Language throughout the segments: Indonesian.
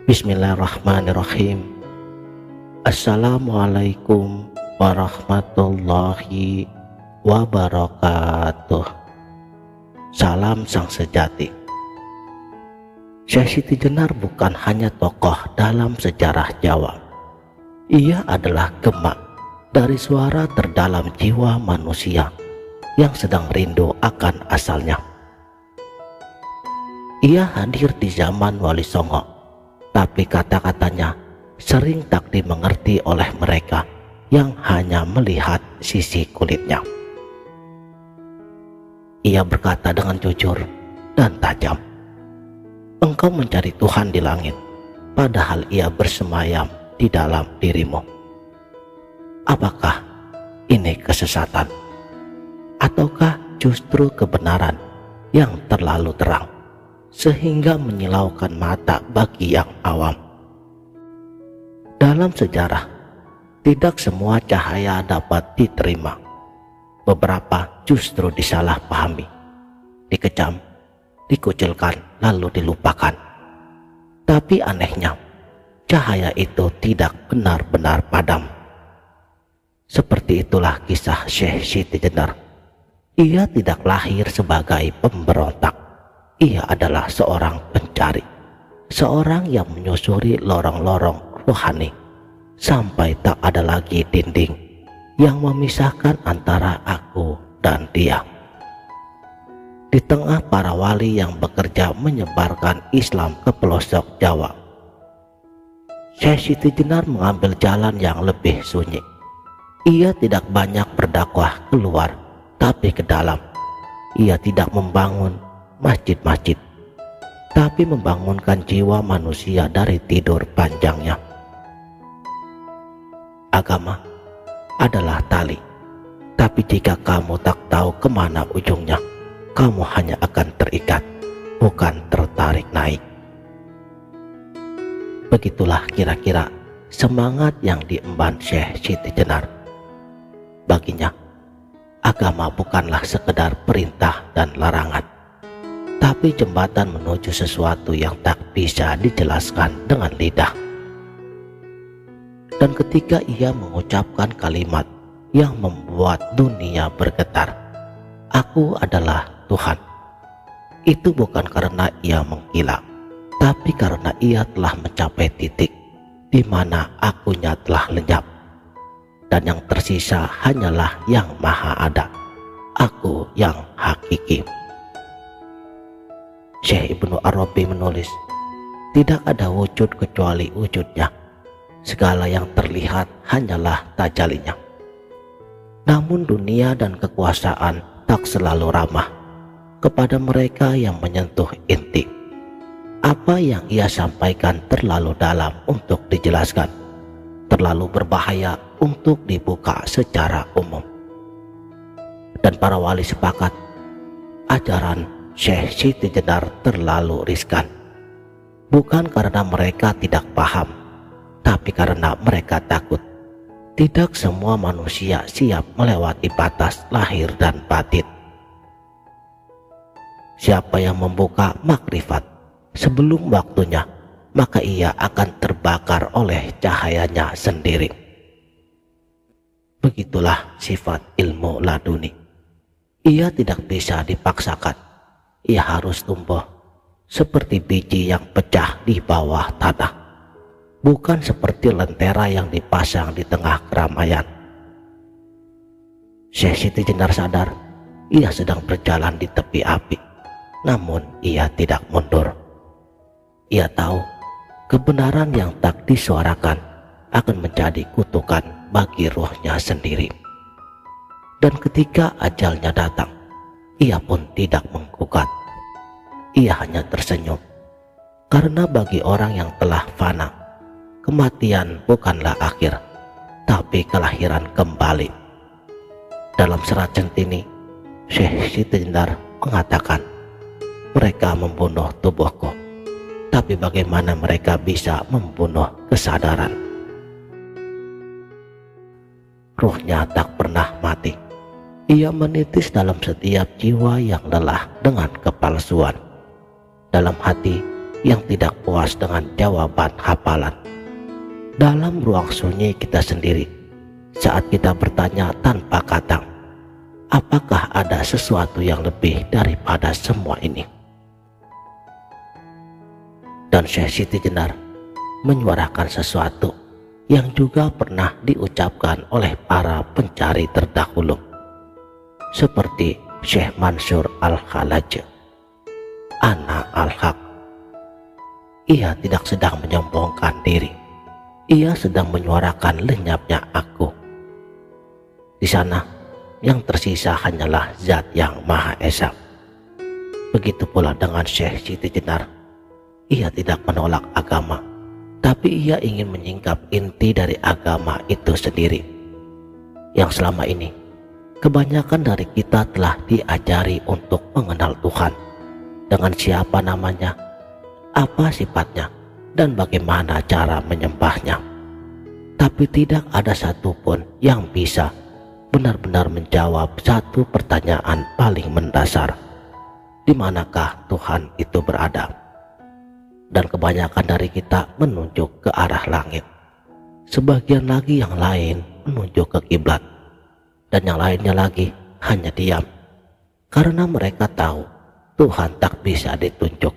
Bismillahirrahmanirrahim. Assalamualaikum warahmatullahi wabarakatuh. Salam sang sejati. Syekh Siti Jenar bukan hanya tokoh dalam sejarah Jawa. Ia adalah gema dari suara terdalam jiwa manusia yang sedang rindu akan asalnya. Ia hadir di zaman Wali Songo, tapi kata-katanya sering tak dimengerti oleh mereka yang hanya melihat sisi kulitnya. Ia berkata dengan jujur dan tajam, "Engkau mencari Tuhan di langit, padahal Ia bersemayam di dalam dirimu. Apakah ini kesesatan? Ataukah justru kebenaran yang terlalu terang sehingga menyilaukan mata bagi yang awam?" Dalam sejarah, tidak semua cahaya dapat diterima. Beberapa justru disalahpahami, dikecam, dikucilkan, lalu dilupakan. Tapi anehnya, cahaya itu tidak benar-benar padam. Seperti itulah kisah Syekh Siti Jenar. Ia tidak lahir sebagai pemberontak. Ia adalah seorang pencari, seorang yang menyusuri lorong-lorong rohani sampai tak ada lagi dinding yang memisahkan antara aku dan dia. Di tengah para wali yang bekerja menyebarkan Islam ke pelosok Jawa, Syekh Siti Jenar mengambil jalan yang lebih sunyi. Ia tidak banyak berdakwah keluar, tapi ke dalam. Ia tidak membangun masjid-masjid, tapi membangunkan jiwa manusia dari tidur panjangnya. Agama adalah tali, tapi jika kamu tak tahu kemana ujungnya, kamu hanya akan terikat, bukan tertarik naik. Begitulah kira-kira semangat yang diemban Syekh Siti Jenar. Baginya, agama bukanlah sekedar perintah dan larangan, tapi jembatan menuju sesuatu yang tak bisa dijelaskan dengan lidah. Dan ketika ia mengucapkan kalimat yang membuat dunia bergetar, "Aku adalah Tuhan," itu bukan karena ia menggila, tapi karena ia telah mencapai titik di mana akunya telah lenyap, dan yang tersisa hanyalah yang maha ada, aku yang hakiki. Syekh Ibnu Arabi menulis, "Tidak ada wujud kecuali wujudnya. Segala yang terlihat hanyalah tajalinya. Namun dunia dan kekuasaan tak selalu ramah kepada mereka yang menyentuh inti. Apa yang ia sampaikan terlalu dalam untuk dijelaskan, terlalu berbahaya untuk dibuka secara umum." Dan para wali sepakat, ajaran Syekh Siti Jenar terlalu riskan. Bukan karena mereka tidak paham, tapi karena mereka takut. Tidak semua manusia siap melewati batas lahir dan batin. Siapa yang membuka makrifat sebelum waktunya, maka ia akan terbakar oleh cahayanya sendiri. Begitulah sifat ilmu laduni. Ia tidak bisa dipaksakan. Ia harus tumbuh seperti biji yang pecah di bawah tanah, bukan seperti lentera yang dipasang di tengah keramaian. Syekh Siti Jenar sadar ia sedang berjalan di tepi api, namun ia tidak mundur. Ia tahu kebenaran yang tak disuarakan akan menjadi kutukan bagi ruhnya sendiri. Dan ketika ajalnya datang, ia pun tidak menggugat. Ia hanya tersenyum, karena bagi orang yang telah fana, kematian bukanlah akhir, tapi kelahiran kembali. Dalam serat centini, Syekh Siti Jenar mengatakan, "Mereka membunuh tubuhku, tapi bagaimana mereka bisa membunuh kesadaran?" Ruhnya tak pernah mati. Ia menitis dalam setiap jiwa yang lelah dengan kepalsuan. Dalam hati yang tidak puas dengan jawaban hafalan. Dalam ruang sunyi kita sendiri, saat kita bertanya tanpa kata, apakah ada sesuatu yang lebih daripada semua ini? Dan Syekh Siti Jenar menyuarakan sesuatu yang juga pernah diucapkan oleh para pencari terdahulu, seperti Syekh Mansur Al-Khalaj, Ana Al-Haq. Ia tidak sedang menyombongkan diri, ia sedang menyuarakan lenyapnya aku. Di sana yang tersisa hanyalah Zat yang Maha Esa. Begitu pula dengan Syekh Siti Jenar. Ia tidak menolak agama, tapi ia ingin menyingkap inti dari agama itu sendiri, yang selama ini kebanyakan dari kita telah diajari untuk mengenal Tuhan, dengan siapa namanya, apa sifatnya, dan bagaimana cara menyembahnya. Tapi tidak ada satupun yang bisa benar-benar menjawab satu pertanyaan paling mendasar: di manakah Tuhan itu berada? Dan kebanyakan dari kita menunjuk ke arah langit, sebagian lagi yang lain menunjuk ke kiblat, dan yang lainnya lagi hanya diam, karena mereka tahu Tuhan tak bisa ditunjuk,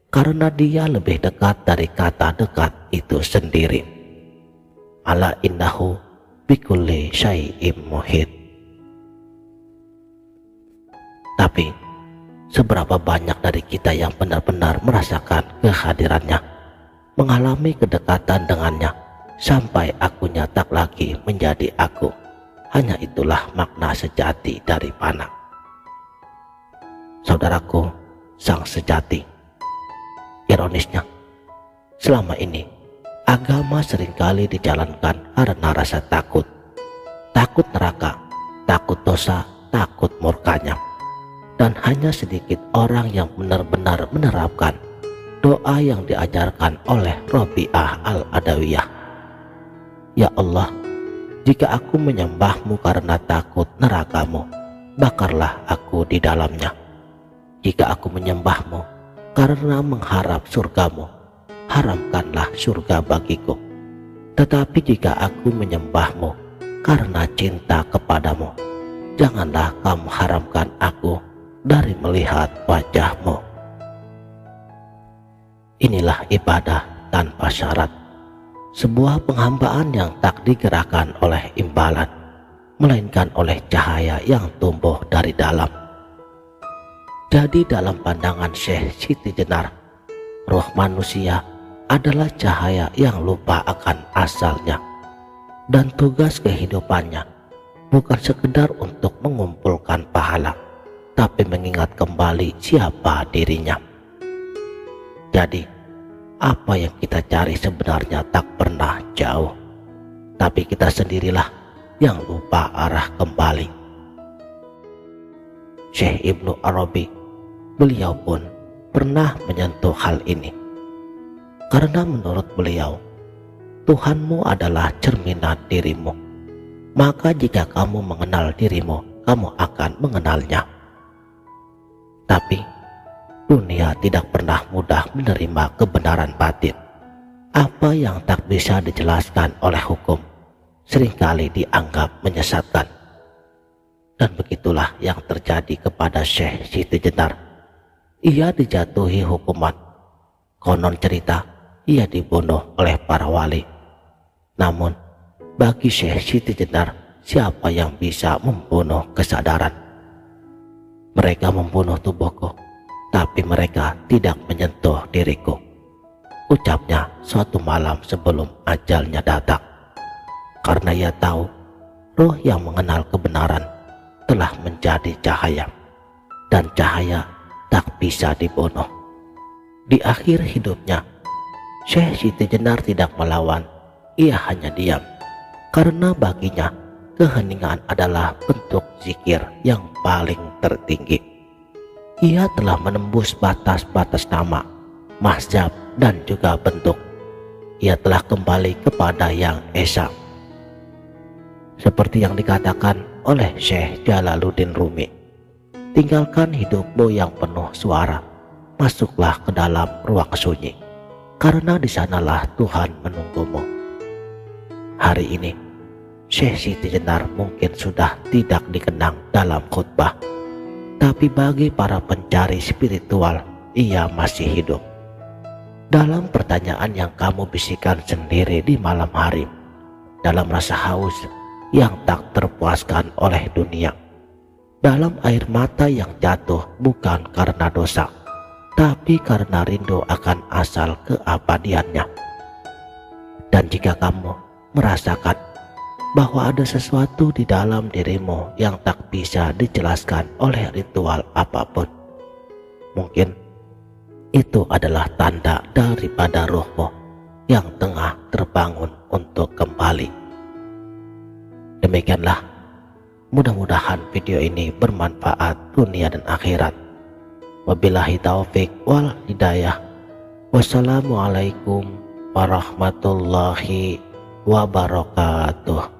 karena Dia lebih dekat dari kata dekat itu sendiri. Ala innahu bikulli syai'im muhit. Tapi seberapa banyak dari kita yang benar-benar merasakan kehadirannya, mengalami kedekatan dengannya, sampai akunya tak lagi menjadi aku. Hanya itulah makna sejati dari panah. Saudaraku, sang sejati. Ironisnya, selama ini agama seringkali dijalankan karena rasa takut. Takut neraka, takut dosa, takut murkanya. Dan hanya sedikit orang yang benar-benar menerapkan doa yang diajarkan oleh Rabi'ah Al-Adawiyah. Ya Allah, jika aku menyembahmu karena takut nerakamu, bakarlah aku di dalamnya. Jika aku menyembahmu karena mengharap surgamu, haramkanlah surga bagiku. Tetapi jika aku menyembahmu karena cinta kepadamu, janganlah kamu haramkan aku dari melihat wajahmu. Inilah ibadah tanpa syarat, sebuah penghambaan yang tak digerakkan oleh imbalan, melainkan oleh cahaya yang tumbuh dari dalam. Jadi dalam pandangan Syekh Siti Jenar, roh manusia adalah cahaya yang lupa akan asalnya, dan tugas kehidupannya bukan sekedar untuk mengumpulkan pahala, tapi mengingat kembali siapa dirinya. Jadi, apa yang kita cari sebenarnya tak pernah jauh, tapi kita sendirilah yang lupa arah kembali. Syekh Ibnu Arabi, beliau pun pernah menyentuh hal ini, karena menurut beliau, Tuhanmu adalah cerminan dirimu. Maka jika kamu mengenal dirimu, kamu akan mengenalnya. Tapi dunia tidak pernah mudah menerima kebenaran batin. Apa yang tak bisa dijelaskan oleh hukum seringkali dianggap menyesatkan. Dan begitulah yang terjadi kepada Syekh Siti Jenar. Ia dijatuhi hukuman. Konon cerita ia dibunuh oleh para wali. Namun bagi Syekh Siti Jenar, siapa yang bisa membunuh kesadaran? Mereka membunuh tubuhku, tapi mereka tidak menyentuh diriku, ucapnya suatu malam sebelum ajalnya datang. Karena ia tahu roh yang mengenal kebenaran telah menjadi cahaya, dan cahaya tak bisa dibunuh. Di akhir hidupnya, Syekh Siti Jenar tidak melawan, ia hanya diam, karena baginya keheningan adalah bentuk zikir yang paling tertinggi. Ia telah menembus batas-batas nama, mazhab, dan juga bentuk. Ia telah kembali kepada Yang Esa. Seperti yang dikatakan oleh Syekh Jalaluddin Rumi, tinggalkan hidupmu yang penuh suara, masuklah ke dalam ruang sunyi, karena di sanalah Tuhan menunggumu. Hari ini, Syekh Siti Jenar mungkin sudah tidak dikenang dalam khutbah, tapi bagi para pencari spiritual, ia masih hidup. Dalam pertanyaan yang kamu bisikan sendiri di malam hari, dalam rasa haus yang tak terpuaskan oleh dunia, dalam air mata yang jatuh bukan karena dosa, tapi karena rindu akan asal keabadiannya. Dan jika kamu merasakan bahwa ada sesuatu di dalam dirimu yang tak bisa dijelaskan oleh ritual apapun, mungkin itu adalah tanda daripada rohmu yang tengah terbangun untuk kembali. Demikianlah, mudah-mudahan video ini bermanfaat dunia dan akhirat. Wabillahi taufik wal hidayah. Wassalamualaikum warahmatullahi wabarakatuh.